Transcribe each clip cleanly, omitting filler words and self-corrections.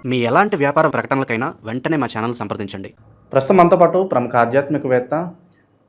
మీ ఎలాంటి వ్యాపార ప్రకటనలకైనా వెంటనే మా ఛానల్ సంప్రదించండి. ప్రస్తుతం మనతో పాటు ప్రముఖ ఆధ్యాత్మికవేత్త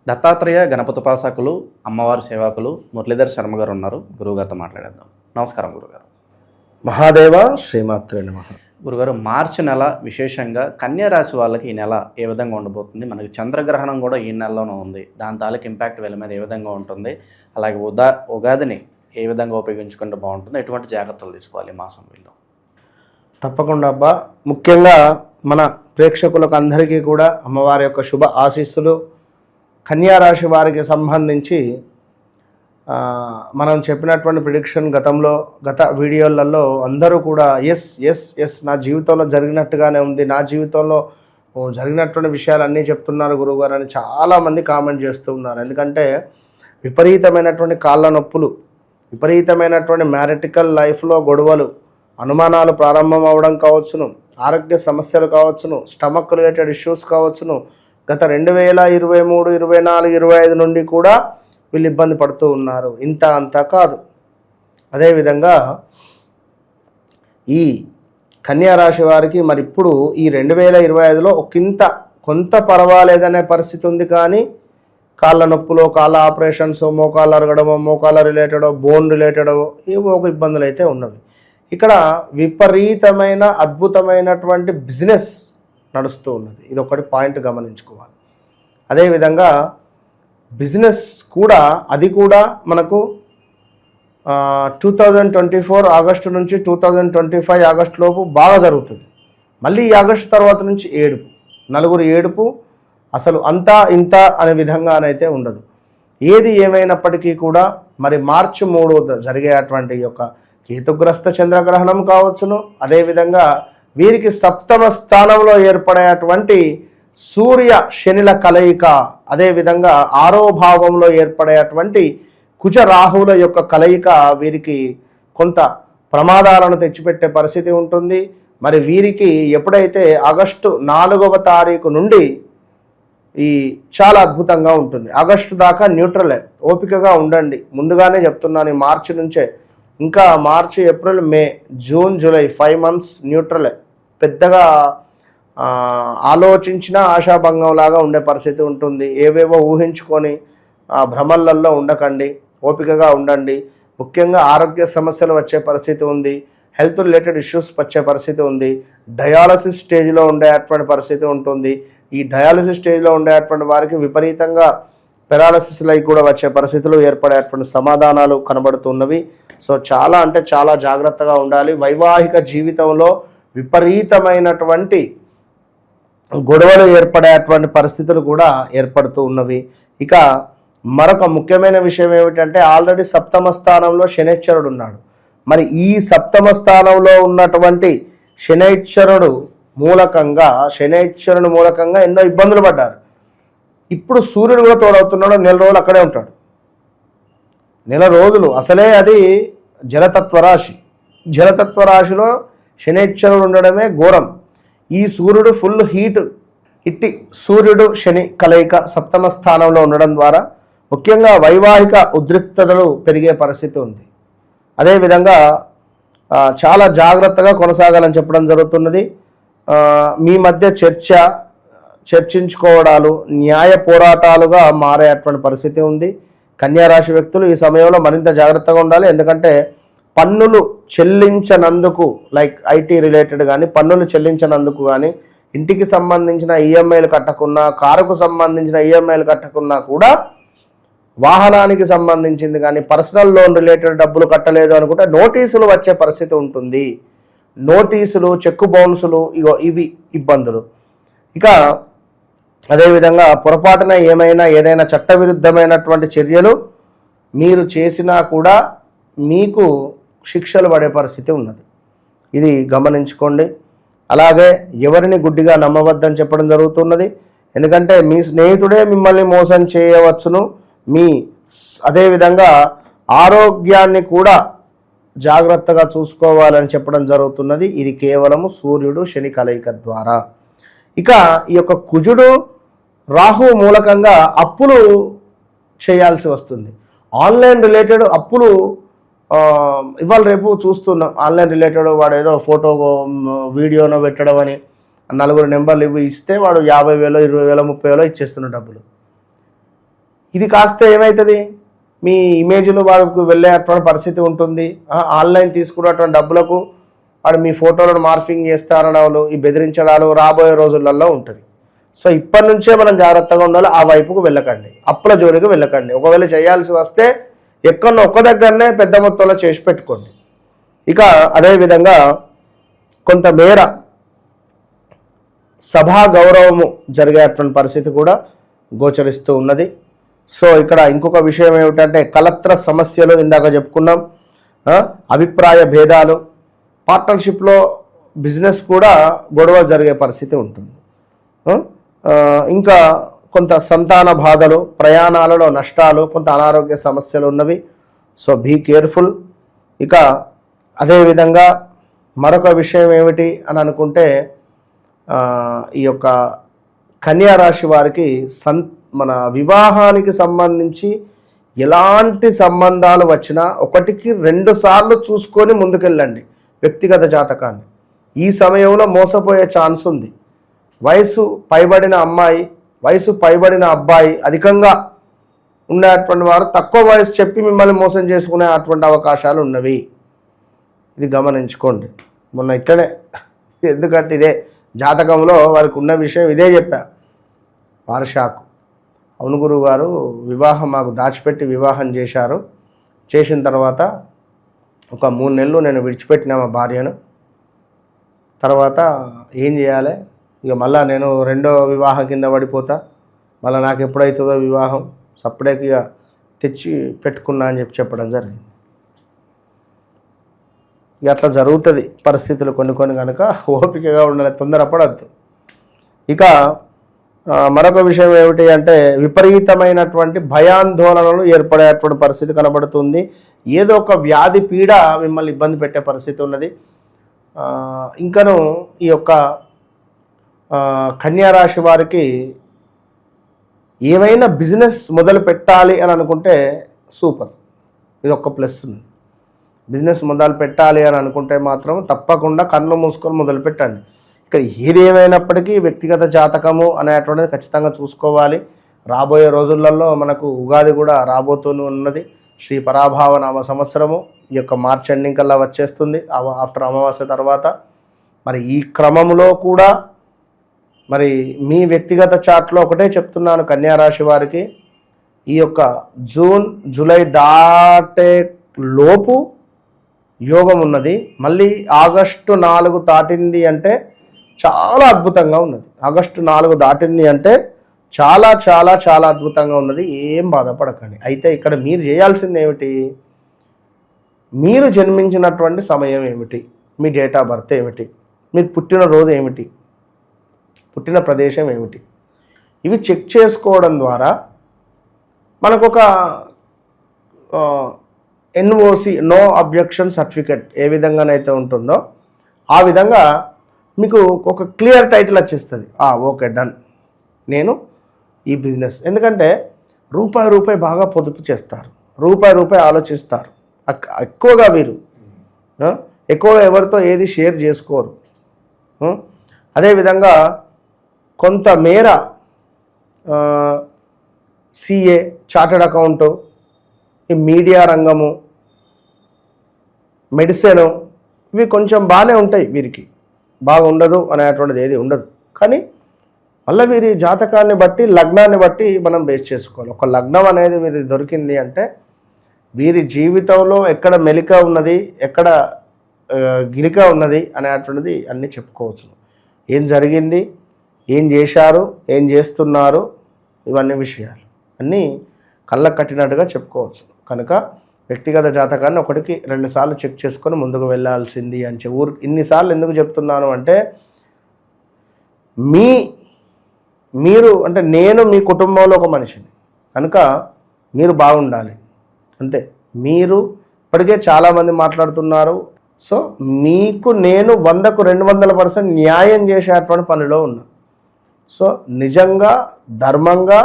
దత్తాత్రేయ గణపతుపాసకులు అమ్మవారి సేవకులు మురళీధర్ శర్మ గారు ఉన్నారు. గురువుగారితో మాట్లాడేద్దాం. నమస్కారం గురుగారు. మహాదేవ శ్రీమాత్రే నమః. గురుగారు, మార్చి నెల విశేషంగా కన్యా రాశి వాళ్ళకి ఈ నెల ఏ విధంగా ఉండబోతుంది? మనకి చంద్రగ్రహణం కూడా ఈ నెలలోనే ఉంది. దాని తాలూకు ఇంపాక్ట్ వీళ్ళ మీద ఏ విధంగా ఉంటుంది? అలాగే ఉగాదిని ఏ విధంగా ఉపయోగించుకుంటే బాగుంటుంది? ఎటువంటి జాగ్రత్తలు తీసుకోవాలి ఈ మాసం వీళ్ళు? తప్పకుండా అబ్బా. ముఖ్యంగా మన ప్రేక్షకులకు అందరికీ కూడా అమ్మవారి యొక్క శుభ ఆశీస్సులు. కన్యారాశి వారికి సంబంధించి మనం చెప్పినటువంటి ప్రిడిక్షన్ గత వీడియోలలో అందరూ కూడా ఎస్ నా జీవితంలో జరిగినట్టుగానే ఉంది, నా జీవితంలో జరిగినటువంటి విషయాలన్నీ చెప్తున్నారు గురువుగారు అని చాలామంది కామెంట్ చేస్తూ ఉన్నారు. ఎందుకంటే విపరీతమైనటువంటి కాళ్ళ నొప్పులు, విపరీతమైనటువంటి మ్యారిటికల్ లైఫ్లో గొడవలు, అనుమానాలు ప్రారంభం అవడం కావచ్చును, ఆరోగ్య సమస్యలు కావచ్చును, స్టమక్ రిలేటెడ్ ఇష్యూస్ కావచ్చును. గత 2023, 24, 25 నుండి కూడా వీళ్ళు ఇబ్బంది పడుతూ ఉన్నారు. ఇంత అంతా కాదు. అదేవిధంగా ఈ కన్యారాశి వారికి మరి ఇప్పుడు ఈ 2025లో కొంత పర్వాలేదనే పరిస్థితి ఉంది. కానీ కాళ్ళ నొప్పులో, కాళ్ళ ఆపరేషన్స్, మోకాళ్ళు అరగడమో, మోకాళ్ళ రిలేటెడో, బోన్ రిలేటెడో ఏవో ఒక ఇబ్బందులు అయితే ఉన్నవి. ఇక్కడ విపరీతమైన అద్భుతమైనటువంటి బిజినెస్ నడుస్తూ ఉన్నది. ఇది ఒకటి పాయింట్ గమనించుకోవాలి. అదేవిధంగా బిజినెస్ కూడా మనకు 2024 ఆగస్టు నుంచి 2025 ఆగస్టు లోపు బాగా జరుగుతుంది. మళ్ళీ ఈ ఆగస్టు తర్వాత నుంచి నలుగురు ఏడుపు, అసలు అంతా ఇంత అనే విధంగానైతే ఉండదు. ఏది ఏమైనప్పటికీ కూడా మరి మార్చి 3 జరిగేటువంటి యొక్క కేతుగ్రస్త చంద్రగ్రహణం కావచ్చును. అదేవిధంగా వీరికి 7వ స్థానంలో ఏర్పడేటువంటి సూర్య శనిల కలయిక, అదేవిధంగా 6వ భావంలో ఏర్పడేటువంటి కుజ రాహువుల యొక్క కలయిక వీరికి కొంత ప్రమాదాలను తెచ్చిపెట్టే పరిస్థితి ఉంటుంది. మరి వీరికి ఎప్పుడైతే ఆగస్టు 4వ తారీఖు నుండి ఈ చాలా అద్భుతంగా ఉంటుంది. ఆగస్టు దాకా న్యూట్రలే, ఓపికగా ఉండండి. ముందుగానే చెప్తున్నాను, ఈ మార్చి నుంచే, ఇంకా మార్చి, ఏప్రిల్, మే, జూన్, జూలై 5 months న్యూట్రలే. పెద్దగా ఆలోచించినా ఆశాభంగం లాగా ఉండే పరిస్థితి ఉంటుంది. ఏవేవో ఊహించుకొని భ్రమలల్లో ఉండకండి, ఓపికగా ఉండండి. ముఖ్యంగా ఆరోగ్య సమస్యలు వచ్చే పరిస్థితి ఉంది, హెల్త్ రిలేటెడ్ ఇష్యూస్ వచ్చే పరిస్థితి ఉంది, డయాలసిస్ స్టేజ్లో ఉండేటువంటి పరిస్థితి ఉంటుంది. ఈ డయాలసిస్ స్టేజ్లో ఉండేటువంటి వారికి విపరీతంగా పెరాలసిస్ లైక్ కూడా వచ్చే పరిస్థితులు ఏర్పడేటువంటి సమాధానాలు కనబడుతున్నవి. సో చాలా జాగ్రత్తగా ఉండాలి. వైవాహిక జీవితంలో విపరీతమైనటువంటి గొడవలు ఏర్పడేటువంటి పరిస్థితులు కూడా ఏర్పడుతూ ఉన్నవి. ఇక మరొక ముఖ్యమైన విషయం ఏమిటంటే ఆల్రెడీ 7వ స్థానంలో శనైశ్వరుడు ఉన్నాడు. మరి ఈ 7వ స్థానంలో ఉన్నటువంటి శనైశ్వరుని మూలకంగా ఎన్నో ఇబ్బందులు పడ్డారు. ఇప్పుడు సూర్యుడు కూడా తోడవుతున్నాడు. 4 రోజులు అక్కడే ఉంటాడు. 4 రోజులు అసలే అది జలతత్వ రాశిలో శనైశ్వరుడు ఉండడమే ఘోరం. ఈ సూర్యుడు ఫుల్ హీట్. ఇట్టి సూర్యుడు శని కలయిక 7వ స్థానంలో ఉండడం ద్వారా ముఖ్యంగా వైవాహిక ఉద్రిక్తతలు పెరిగే పరిస్థితి ఉంది. అదేవిధంగా చాలా జాగ్రత్తగా కొనసాగాలని చెప్పడం జరుగుతున్నది. మీ మధ్య చర్చించుకోవడాలు న్యాయ పోరాటాలుగా మారేటువంటి పరిస్థితి ఉంది. కన్యారాశి వ్యక్తులు ఈ సమయంలో మరింత జాగ్రత్తగా ఉండాలి. ఎందుకంటే పన్నులు చెల్లించనందుకు, లైక్ ఐటీ రిలేటెడ్ కానీ పన్నులు చెల్లించనందుకు కానీ, ఇంటికి సంబంధించిన ఈఎంఐలు కట్టకున్నా, కారుకు సంబంధించిన ఈఎంఐలు కట్టకున్నా కూడా, వాహనానికి సంబంధించింది కానీ పర్సనల్ లోన్ రిలేటెడ్ డబ్బులు కట్టలేదు అనుకుంటే నోటీసులు వచ్చే పరిస్థితి ఉంటుంది. నోటీసులు, చెక్కు బౌన్సులు, ఇవి ఇబ్బందులు. ఇక అదేవిధంగా పొరపాటున ఏదైనా చట్టవిరుద్ధమైనటువంటి చర్యలు మీరు చేసినా కూడా మీకు శిక్షలు పడే పరిస్థితి ఉన్నది. ఇది గమనించుకోండి. అలాగే ఎవరిని గుడ్డిగా నమ్మవద్దని చెప్పడం జరుగుతున్నది. ఎందుకంటే మీ స్నేహితుడే మిమ్మల్ని మోసం చేయవచ్చును. అదేవిధంగా ఆరోగ్యాన్ని కూడా జాగ్రత్తగా చూసుకోవాలని చెప్పడం జరుగుతున్నది. ఇది కేవలము సూర్యుడు శని కలయిక ద్వారా. ఇక ఈ యొక్క కుజుడు రాహు మూలకంగా అప్పులు చేయాల్సి వస్తుంది. ఆన్లైన్ రిలేటెడ్ అప్పులు ఇవాళ రేపు చూస్తున్నాం ఆన్లైన్ రిలేటెడ్ వాడు ఏదో ఫోటో వీడియోనో పెట్టడం అని 4 నెంబర్లు ఇస్తే వాడు 50,000 20,000 30,000 ఇచ్చేస్తున్న డబ్బులు. ఇది కాస్తే ఏమవుతుంది, మీ ఇమేజ్లు వాళ్ళకు వెళ్ళేటువంటి పరిస్థితి ఉంటుంది. ఆన్లైన్ తీసుకున్నటువంటి డబ్బులకు వాడు మీ ఫోటోలను మార్ఫింగ్ చేస్తారనడాలు, ఈ బెదిరించడాలు రాబోయే రోజులలో ఉంటుంది. సో ఇప్పటి నుంచే మనం జాగ్రత్తగా ఉండాలి. ఆ వైపుకు వెళ్ళకండి, అప్పుల జోలికి వెళ్ళకండి. ఒకవేళ చేయాల్సి వస్తే ఎక్కడో ఒక్క దగ్గరనే పెద్ద మొత్తంలో చేసి పెట్టుకోండి. ఇక అదేవిధంగా కొంతమేర సభా గౌరవము జరిగేటువంటి పరిస్థితి కూడా గోచరిస్తూ ఉన్నది. సో ఇక్కడ ఇంకొక విషయం ఏమిటంటే కలత్ర సమస్యలు ఇందాక చెప్పుకున్నాం, అభిప్రాయ భేదాలు, పార్ట్నర్షిప్లో బిజినెస్ కూడా గొడవ జరిగే పరిస్థితి ఉంటుంది. ఇంకా కొంత సంతాన బాధలు, ప్రయాణాలలో నష్టాలు, కొంత అనారోగ్య సమస్యలు ఉన్నవి. So be careful. ఇక అదేవిధంగా మరొక విషయం ఏమిటి అని అనుకుంటే ఈ యొక్క కన్యా రాశి వారికి మన వివాహానికి సంబంధించి ఎలాంటి సంబంధాలు వచ్చినా 1కి 2 సార్లు చూసుకొని ముందుకెళ్ళండి వ్యక్తిగత జాతకాన్ని. ఈ సమయంలో మోసపోయే ఛాన్స్ ఉంది. వయసు పైబడిన అమ్మాయి, వయసు పైబడిన అబ్బాయి అధికంగా ఉండేటువంటి వారు తక్కువ వయసు చెప్పి మిమ్మల్ని మోసం చేసుకునే అటువంటి అవకాశాలు ఉన్నవి. ఇది గమనించుకోండి. మొన్న ఇట్లనే, ఎందుకంటే ఇదే జాతకంలో వారికి ఉన్న విషయం ఇదే చెప్పా, వారు షాకు. అవును గురువు గారు, వివాహం మాకు దాచిపెట్టి వివాహం చేశారు. చేసిన తర్వాత ఒక 3 నెలలు నేను విడిచిపెట్టినా మా భార్యను. తర్వాత ఏం చేయాలి, ఇక మళ్ళీ నేను రెండో వివాహం కింద పడిపోతా, మళ్ళీ నాకు ఎప్పుడైతుందో వివాహం, సప్పుడేకి ఇక తెచ్చి పెట్టుకున్నా అని చెప్పడం జరిగింది. ఇక అట్లా జరుగుతుంది పరిస్థితులు కొన్ని కనుక ఓపికగా ఉండాలి, తొందరపడద్దు. ఇక మరొక విషయం ఏమిటి అంటే విపరీతమైనటువంటి భయాందోళనలు ఏర్పడేటువంటి పరిస్థితి కనబడుతుంది. ఏదో ఒక వ్యాధి పీడ మిమ్మల్ని ఇబ్బంది పెట్టే పరిస్థితి ఉన్నది. ఇంకను ఈ యొక్క కన్యా రాశి వారికి ఏమైనా బిజినెస్ మొదలు పెట్టాలి అని అనుకుంటే సూపర్, ఇది ఒక ప్లస్ ఉంది. బిజినెస్ మొదలు పెట్టాలి అని అనుకుంటే మాత్రం తప్పకుండా కళ్ళు మూసుకొని మొదలు పెట్టండి. ఇక్కడ ఏది ఏమైనప్పటికీ వ్యక్తిగత జాతకము అనేటువంటిది ఖచ్చితంగా చూసుకోవాలి. రాబోయే రోజులలో మనకు ఉగాది కూడా రాబోతూనే ఉన్నది. శ్రీ పరాభావ నామ సంవత్సరము ఈ యొక్క మార్చ్ ఎండింగ్ కల్లా వచ్చేస్తుంది ఆఫ్టర్ అమావాస్య తర్వాత. మరి ఈ క్రమంలో కూడా మరి మీ వ్యక్తిగత చార్ట్లో ఒకటే చెప్తున్నాను, కన్యా రాశి వారికి ఈ యొక్క జూన్ జూలై దాటే లోపు యోగం ఉన్నది. మళ్ళీ ఆగస్టు 4 దాటింది అంటే చాలా అద్భుతంగా ఉన్నది. ఆగస్టు 4 దాటింది అంటే చాలా చాలా చాలా అద్భుతంగా ఉన్నది. ఏం బాధపడకండి. అయితే ఇక్కడ మీరు చేయాల్సింది ఏమిటి, మీరు జన్మించినటువంటి సమయం ఏమిటి, మీ డేట్ ఆఫ్ బర్త్ ఏమిటి, మీరు పుట్టిన రోజు ఏమిటి, పుట్టిన ప్రదేశం ఏమిటి, ఇవి చెక్ చేసుకోవడం ద్వారా మనకు ఒక ఎన్ఓసి నో అబ్జెక్షన్ సర్టిఫికెట్ ఏ విధంగానైతే ఉంటుందో ఆ విధంగా మీకు ఒక క్లియర్ టైటిల్ వచ్చేస్తుంది. ఓకే డన్, నేను ఈ బిజినెస్. ఎందుకంటే రూపాయి బాగా పొదుపు చేస్తారు, రూపాయి ఆలోచిస్తారు ఎక్కువగా. వీరు ఎక్కువగా ఎవరితో ఏది షేర్ చేసుకోరు. అదేవిధంగా కొంతమేర సిఏ, చార్టెడ్ అకౌంటు, ఈ మీడియా రంగము, మెడిసిన్, ఇవి కొంచెం బాగానే ఉంటాయి. వీరికి బాగా ఉండదు అనేటువంటిది ఏది ఉండదు. కానీ మళ్ళీ వీరి జాతకాన్ని బట్టి, లగ్నాన్ని బట్టి మనం బేస్ చేసుకోవాలి. ఒక లగ్నం అనేది వీరి దొరికింది అంటే వీరి జీవితంలో ఎక్కడ మెలిక ఉన్నది, ఎక్కడ గిలిక ఉన్నది అనేటువంటిది అన్నీ చెప్పుకోవచ్చు. ఏం జరిగింది, ఏం చేశారు, ఏం చేస్తున్నారు, ఇవన్నీ విషయాలు అన్నీ కళ్ళకు కట్టినట్టుగా చెప్పుకోవచ్చు. కనుక వ్యక్తిగత జాతకాన్ని 1కి 2 సార్లు చెక్ చేసుకొని ముందుకు వెళ్ళాల్సింది అని ఇన్నిసార్లు ఎందుకు చెప్తున్నాను అంటే మీరు అంటే నేను మీ కుటుంబంలో ఒక మనిషిని కనుక మీరు బాగుండాలి అంతే. మీరు ఇప్పటికే చాలామంది మాట్లాడుతున్నారు. సో మీకు నేను 100కు 200% న్యాయం చేసేటువంటి పనిలో ఉన్నా. సో నిజంగా ధర్మంగా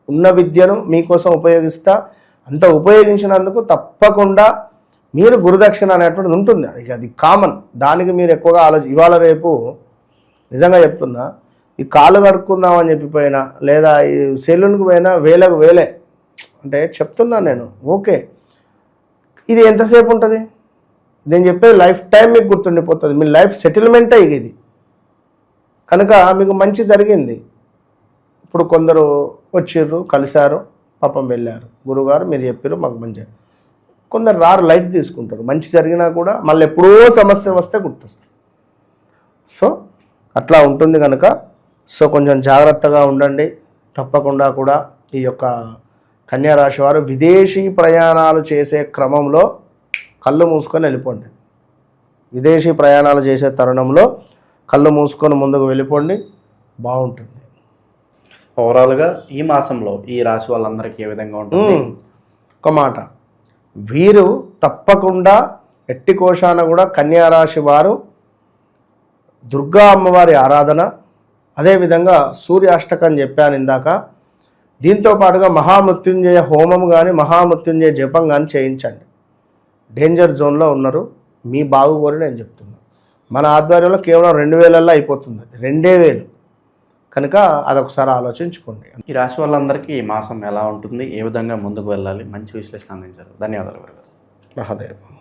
ఉన్న విద్యను మీకోసం ఉపయోగిస్తా. అంత ఉపయోగించినందుకు తప్పకుండా మీరు గురుదక్షిణ అనేటువంటిది ఉంటుంది, అది కామన్. దానికి మీరు ఎక్కువగా ఇవాళ రేపు నిజంగా చెప్తున్నా, ఈ కాళ్ళు కడుక్కుందామని చెప్పిపోయినా లేదా ఈ సెలూన్కి పోయినా వేలకు వేలే. అంటే చెప్తున్నా నేను, ఓకే ఇది ఎంతసేపు ఉంటుంది? నేను చెప్పేది లైఫ్ టైం మీకు గుర్తుండిపోతుంది, మీ లైఫ్ సెటిల్మెంటే ఇది. కనుక మీకు మంచి జరిగింది. ఇప్పుడు కొందరు వచ్చిర్రు, కలిశారు, పాపం వెళ్ళారు, గురుగారు మీరు చెప్పారు మాకు మంచి. కొందరు రారు, లైట్ తీసుకుంటారు. మంచి జరిగినా కూడా మళ్ళీ ఎప్పుడో సమస్య వస్తే గుర్తొస్తుంది. సో అట్లా ఉంటుంది కనుక సో కొంచెం జాగ్రత్తగా ఉండండి. తప్పకుండా కూడా ఈ యొక్క కన్యా రాశి వారు విదేశీ ప్రయాణాలు చేసే క్రమంలో కళ్ళు మూసుకొని వెళ్ళిపోండి. విదేశీ ప్రయాణాలు చేసే తరుణంలో కళ్ళు మూసుకొని ముందుకు వెళ్ళిపోండి, బాగుంటుంది. ఓవరాల్గా ఈ మాసంలో ఈ రాశి వాళ్ళందరికీ ఏ విధంగా ఉంటుంది? ఒక మాట, వీరు తప్పకుండా ఎట్టి కోశాన కూడా కన్యా రాశి వారు దుర్గా అమ్మవారి ఆరాధన, అదేవిధంగా సూర్యాష్టకం చెప్పాను ఇందాక, దీంతో పాటుగా మహామృత్యుంజయ హోమం కానీ మహామృత్యుంజయ జపం కానీ చేయించండి. డేంజర్ జోన్లో ఉన్నారు, మీ బాగు కోరి నేను చెప్తున్నాను. మన ఆధ్వర్యంలో కేవలం 2000 అయిపోతుంది, అది 2000. కనుక అదొకసారి ఆలోచించుకోండి. ఈ రాశి వాళ్ళందరికీ ఈ మాసం ఎలా ఉంటుంది, ఏ విధంగా ముందుకు వెళ్ళాలి, మంచి విశ్లేషణ అందించారు. ధన్యవాదాలు గురుగారు. మహాదేవ్.